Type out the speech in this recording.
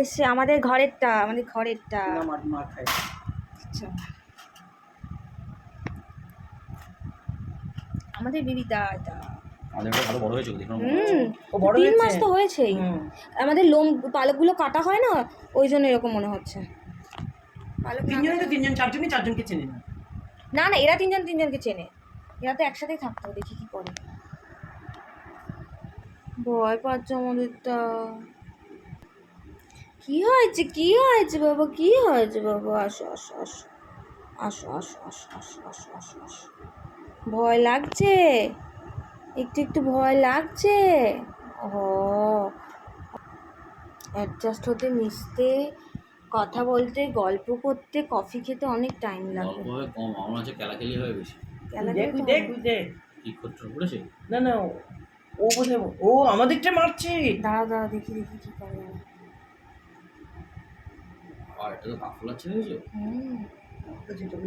এসে আমাদের ঘরেরটা আচ্ছা আমাদের বেবিটা এটা ভালো বড় হয়েছে দেখুন। ও বড় 3 হয়েছে। মাস তো হয়েছেই। আমাদের লোম পালকগুলো কাটা হয় না, ওই জন্য এরকম মনে হচ্ছে। পালক তিনজনে তো তিনজন, চারজনকে চেনে না। না না, এরা তিনজনকে চেনে, এরা তো একসাথেই থাকতো। দেখি কি করে। ভয় পাচ্ছে আমাদেরটা। কি হয়েছে বাবা, কি হয়েছে বাবা? আসো আসো আসো আসো আসো আসো আসো আসো আসো আসো। ভয় লাগছে, একটু ভয় লাগছে। ও অ্যাডজাস্ট হতে, মিশতে, কথা বলতে, গল্প করতে, কফি খেতে অনেক টাইম লাগবে। গল্প হবে কম, আমার হচ্ছে খেলাখেলি হয় বেশি। দেখ কি করছো করেছে? না ও বোধহয় ও আমাদেরটা মারছে। দাঁড়া দেখি কি করে। আর এটা তো কাফলাচ্ছে হয়েছে। যেটা